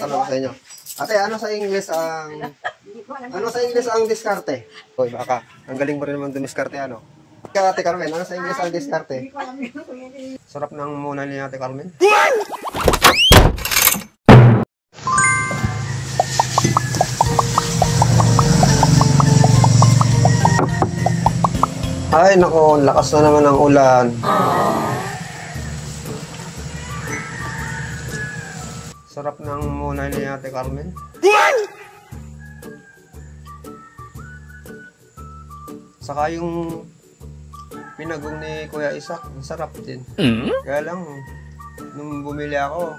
tatanong ko sa inyo. Ate, ano sa English ang diskarte? Hoy, baka. Ang galing mo rin naman dumiskarte, ano? Ate Carmen, ano sa English ang diskarte? Sarap ng muna ni Ate Carmen. Ay, nako, lakas na naman ang ulan. Sarap ng muna ni Ate Carmen. Saka yung pinagong ni Kuya Isak, sarap din. Kaya lang, nung bumili ako,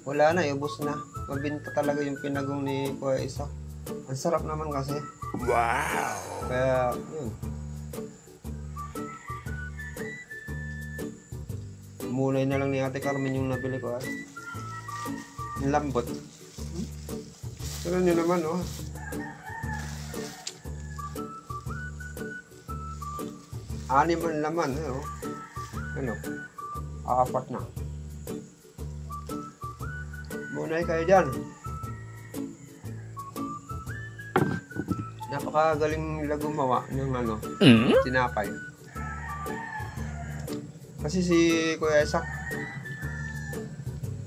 wala na, ubos na. Mabinta talaga yung pinagong ni Kuya Isak. Ang sarap naman kasi. Wow! Kaya, yun. Mulay na lang ni Ate Carmen yung nabili ko. Yung lambot. Tignan nyo naman, oh. Anim ang laman, oh. Ano? Apat na. Munay kayo dyan. Napakagaling nila gumawa ng ano, tinapay. Kasi si Kuya Isak,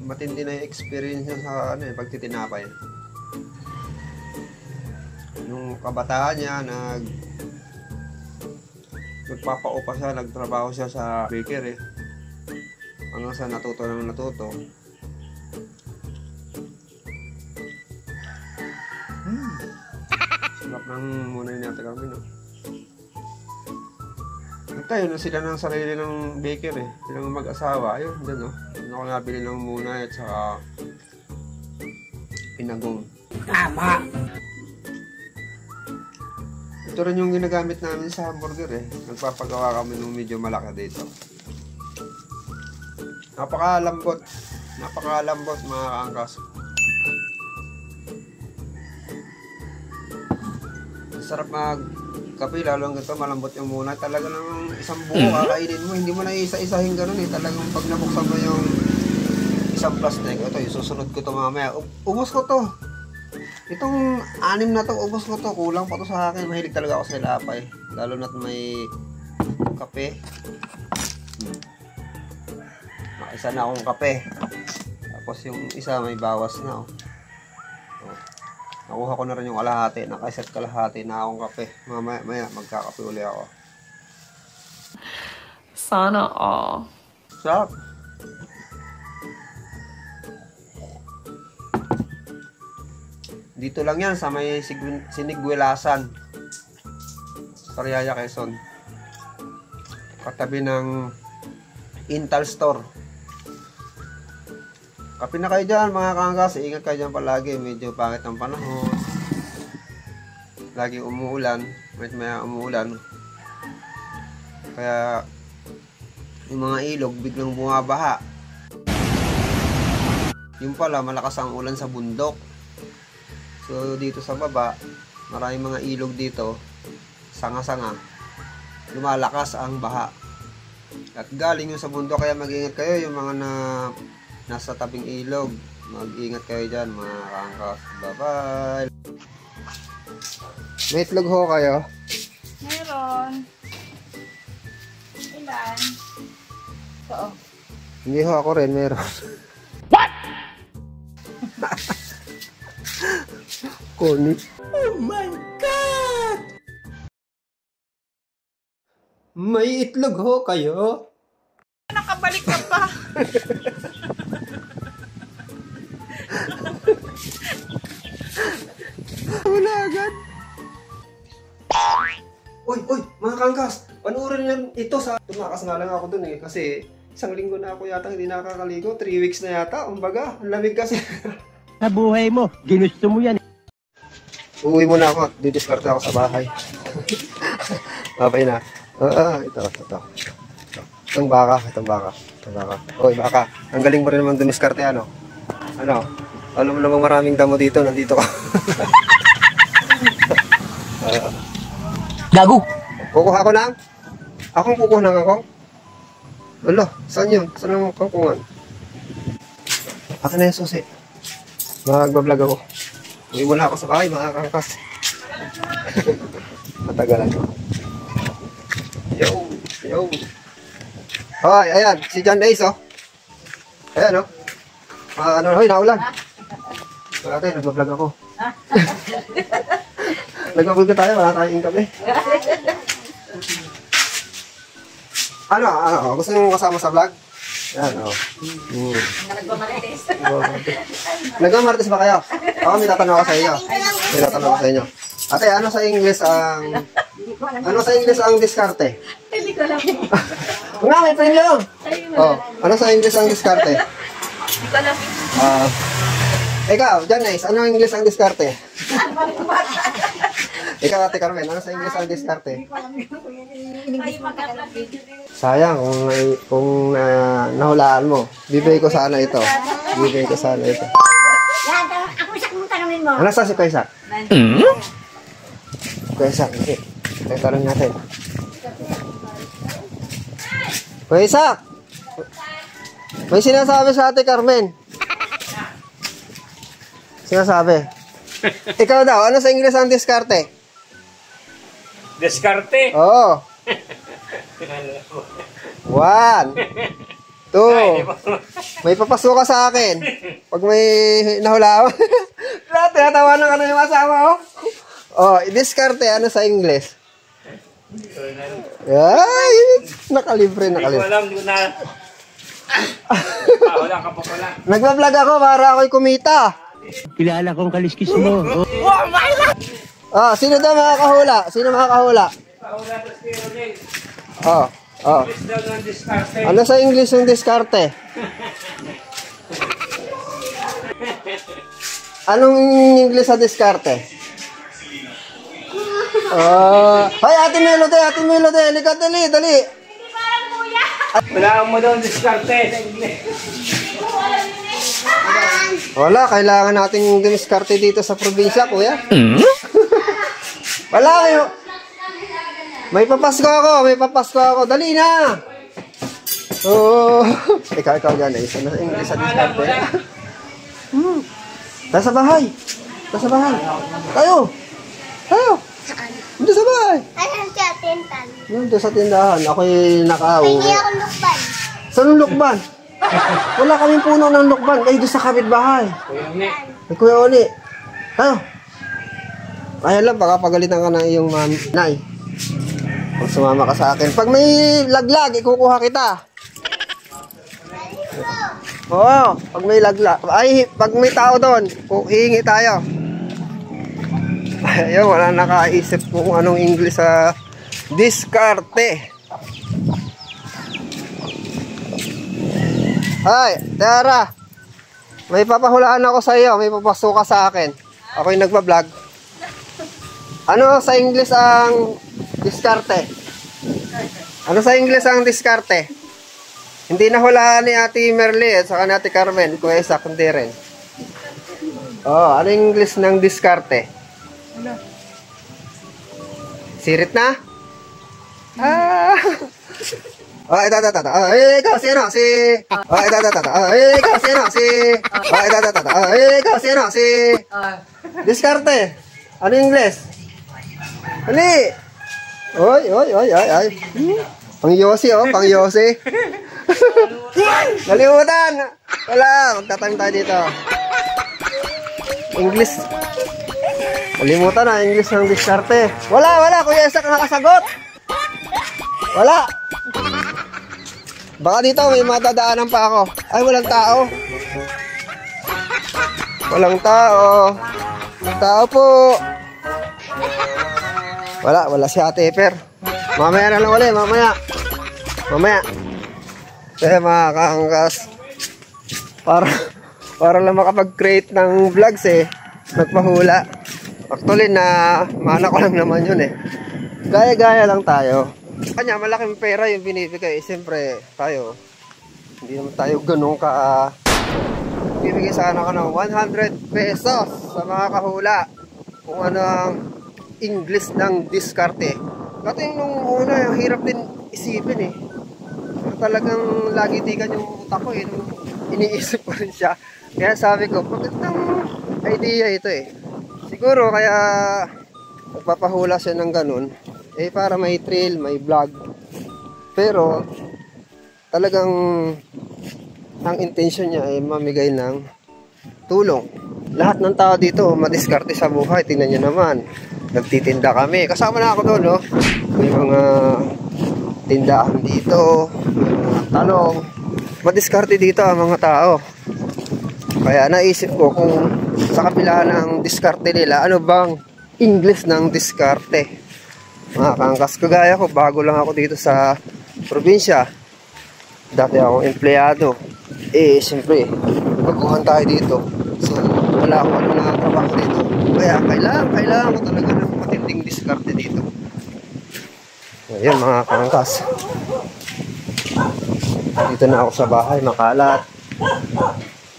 matindi na yung experience niya sa ano, pagtitinapay. Nung kabataan niya, nagpapaupa siya, nagtrabaho siya sa bakery. Hanggang sa natuto. Sarap ng muna ni Ate Carmen, no? Tayo na sila ng sarili ng bakery, silang mag-asawa. Ayun, dyan, no? Doon ako nabili ng muna at saka pinagong. Tama! Ito rin yung ginagamit namin sa hamburger, eh. Nagpapagawa kami ng medyo malaki dito. Napakalambot mga kaangkas. Sarap magkape, lalo hanggang ito malambot yung muna. Talaga ng isang buo kakainin mo, hindi mo na isa-isahin ganun, eh. Talagang pag nabuksan mo yung isang plastic, ito, isusunod ko ito mamaya. Ubos ko to. Itong 6 na to, ubos ko to. Kulang pa to sa akin. Mahilig talaga ako sa ilapay. Lalo na't may kape. Isa na akong kape. Tapos yung isa may bawas na, oh. Nakuha ko na rin yung kalahati. Naka-set kalahati na akong kape. Maya magkakape uli ako. Sana all. Sarap. Dito lang yan sa may Sinigwelasan, Sariaya, Quezon. Katabi ng Intal Store. Kape na kayo dyan mga kaangkas. Ingat kayo dyan palagi. Medyo pangit ang panahon. Lagi umuulan. Maya umuulan. Kaya yung mga ilog biglang bumabaha. Yung pala malakas ang ulan sa bundok. So dito sa baba, maraming mga ilog dito, sanga-sanga, lumalakas ang baha. At galing yung sa bundok, kaya mag-ingat kayo yung mga nasa tabing ilog. Mag-ingat kayo dyan mga kaangkas. Bye-bye! May itlog ho kayo? Meron. Ilan? Oo. Hindi ho, ako rin meron. Corny. Oh my God! May itlog ho kayo? Nakabalik ka pa. Wala agad. Uy, mga kangkas. Panoorin niyo ito sa... Tumakas nga lang ako dun, eh. Kasi isang linggo na ako yata hindi nakakaligo. 3 weeks na yata. Umbaga, ang lamig kasi. Sa buhay mo, ginusto mo yan. Uwi muna ako. Didiskarte ako sa bahay. Babay na. Ito. Itong baka. Uy, baka. Ang galing mo rin naman dumiskarte, ano? Alam mo namang maraming damo dito. Nandito ka. Gago! Kukuha ko na? Akong kukuha na ako? Wala, saan yun? Saan ang kukuhan? Akin na yung susi. Magbablog ako. Uwi muna ako sa bahay, mga kangkas. Matagalan ko. Yo. Hoy, ayan. Si John Ace, oh. Ayan, oh. Hoy, naulan. Wala tayo, nagbablog ako. Nagbablog na tayo, wala tayong income eh. Gusto nyo kasama sa vlog? Yan, oh. Nagmamarites ba kayo? Ako, may tatanong ako sa inyo. Ate, ano sa English ang diskarte? Hindi ko alam. Nga, may premium! Oh, ano sa English ang diskarte? Hindi ko alam. Ikaw, Janice, ano ang English ang diskarte? Ikaw, Ate Carmen, ano sa English ang diskarte? Sayang kung nahulaan mo. Bibigay ko sana ito. Yan, ako siya kung tanongin mo. Ano sa si Kuya Isak? Kuya Isak, okay. Kaya tanong natin. Kuya Isak! May sinasabi sa Ate Carmen. Sinasabi. Ikaw daw, ano sa English ang diskarte? Diskarte. Oo. 1, 2. May papasok ka sa akin. Pag may nahula ako. Tinatawanan ka na yung asawa ko. Oh, diskarte, ano sa English? Ay, nakalibre. Hindi ko alam, hindi ko na... Wala ka pa pala. Nagbablog ako para ako'y kumita. Kilala kong kaliskis mo. Oh. Oh, sino daw makakahula? Sino makakahula? Oh. Ano sa English yung diskarte? Anong English sa diskarte? Hoy, Ate Melody, halika, dali. Wala mo daw diskarte sa English. Wala, kailangan nating diskarte dito sa probinsya, kuya. Wala kayo. May papasko ako. Dali na. Oo. Ikaw dyan, eh. Ano sa English sa diskarte? Nasa bahay. Tayo. Nandito sa bahay. Ayan siya, tintan. Nandito sa tindahan. Ako'y nakauwi. Hindi ako lukban. Saan yung lukban? Wala kaming puno ng lukban. Ay, doon sa kapitbahay. Ay, Kuya Oni. Tayo. Ayan lang, baka pagalitan ka ng iyong nanay. Kung sumama ka sa akin. Pag may laglag, ikukuha kita. Oo, pag may laglag. Ay, pag may tao doon, hihingi tayo. Ayun, wala nakaisip kung anong English sa diskarte. Hi, Tara. May papahulaan ako sa iyo. May papasok ka sa akin. Ako'y nagbablog. Ano sa English ang diskarte? Ano sa English ang diskarte? Hindi nahulaan ni Ate Merly at saka ni Ate Carmen. Kuya Isak, hindi rin. Oh, ano yung English ng diskarte? Sirit na? Oh, ito. Ikaw, sino? Diskarte. Ano yung English? Ali. Oy. Pang Yossi, pang Yossi. Nalimutan. Wala, magtatanim tayo dito. English. Nalimutan na, English ng diskarte. Wala, Kuya Isak nakasagot. Wala. Baka dito may madadaanan pa ako. Ay, walang tao. Tao po. Wala si Ate Eper. Mamaya na lang ulit, mamaya. Mga kaangkas. Para lang makapag-create ng vlogs nagpahula. Actually mana ko lang naman yun Gaya-gaya lang tayo. Kanya malaking pera yung binibigay. Siyempre tayo, hindi naman tayo ganun bibigay sana ka ng 100 pesos sa mga kahula kung ano ang English ng diskarte. Kasi nung una, yung hirap din isipin Pero talagang lagi tigan yung utak ko nung iniisip ko rin siya. Kaya sabi ko, magandang idea ito eh. Siguro kaya nagpapahula siya ng ganun, eh para may trail, may vlog. Pero talagang ang intention niya ay mamigay ng tulong. Lahat ng tao dito madiskarte sa buhay. Tingnan niyo naman, nagtitinda kami. Kasama na ako doon, no? May mga tindahan dito, may mga talong. Madiskarte dito ang mga tao. Kaya naisip ko kung sa kabila ng diskarte nila, ano bang English ng diskarte? Mga kaangkas, kagaya ko, bago lang ako dito sa probinsya. Dati akong empleyado. Eh, siyempre, baguhan tayo dito. So, wala akong ano na trabaho dito. Kaya kailangan ko talaga ng matinding diskarte dito. Ayan mga kaangkas. Dito na ako sa bahay, makalat.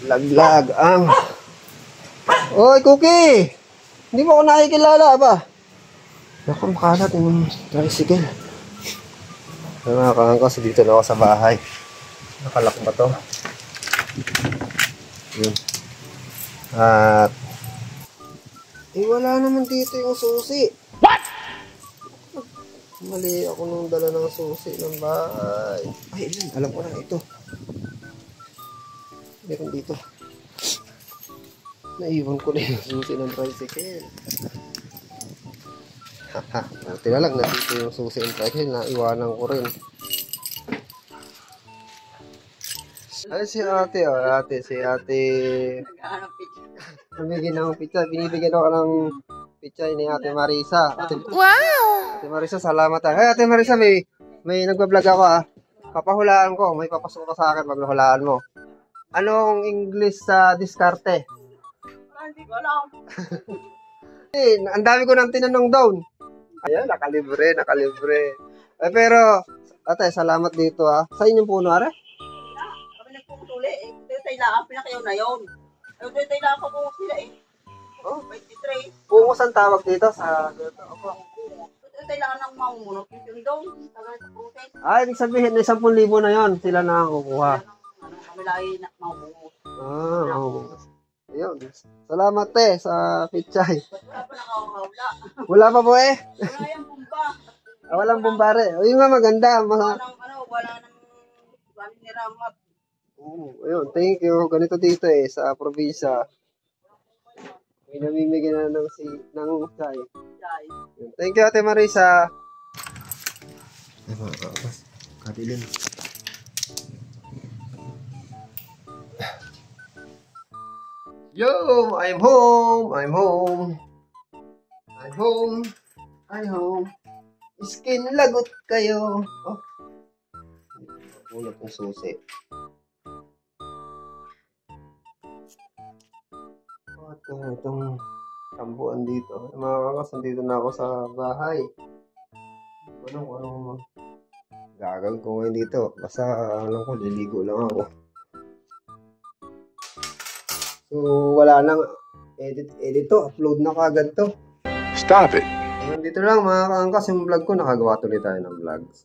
Laglag ang... Oy, Cookie! Hindi mo ako nakikilala ba? Naku, makalat yung tricycle. Ay, mga kaangkas, dito na ako sa bahay. Nakalak ba to? Yun. At... Eh, wala naman dito yung susi. What? Mali ako nung dala ng susi ng bahay. Ay, alam ko na ito. Meron dito. Naiwan ko na yung susi ng tricycle. Haha, buti na lang nandito yung susi ng tricycle. Naiwanan ko rin. Ay, si ate, oh. Si ate. Namigin ng pizza. Binibigyan ako ng pizza ni Ate Marisa. Wow! Ate Marisa, salamat. Ay, Ate Marisa, may nagbablog ako ah. Papahulaan ko. May papasok ka sa akin pag nahulaan mo. Anong English sa diskarte? Hindi ko alam. Eh, ang dami ko nang tinanong down. Ayan, nakalibre. Eh, pero, ate, salamat dito ah. Sa inyong puno, are? Kami nagpuputuli eh. Tayo lang, pinakayaw na yun. Tayo lang ako kung sila eh. Oh, 23. pungos ang tawag dito sa... Tayo lang ng mamunot yung doon. Tagal sa proses. Ah, ibig sabihin, 10,000 na yon sila na ang kukuha. Kami lang ay mamunot. Ah, oo. Ayun. Salamat sa pichay. Wala pa nakakawala. Wala pa po eh. Wala yung bumba. Ah, walang bumbare. O, yun nga maganda. Wala nang niramat. Ayun, thank you. Ganito dito eh, sa probinsya. May namimigyan na ng chai. Thank you, Ate Marisa. Ay, mga kakas. Kadilim. Yo, I'm home. Skin lagot kayo. Oh. Ulat ng susi. At itong tambuan dito. Mga kakas, nandito na ako sa bahay. Anong gagawin ko ngayon dito? Basta alam ko, liligo lang ako. So, wala nang edit to. Upload na kagad to. Stop it. Nandito lang mga kaangkas yung vlog ko. Nakagawa tuloy tayo ng vlogs.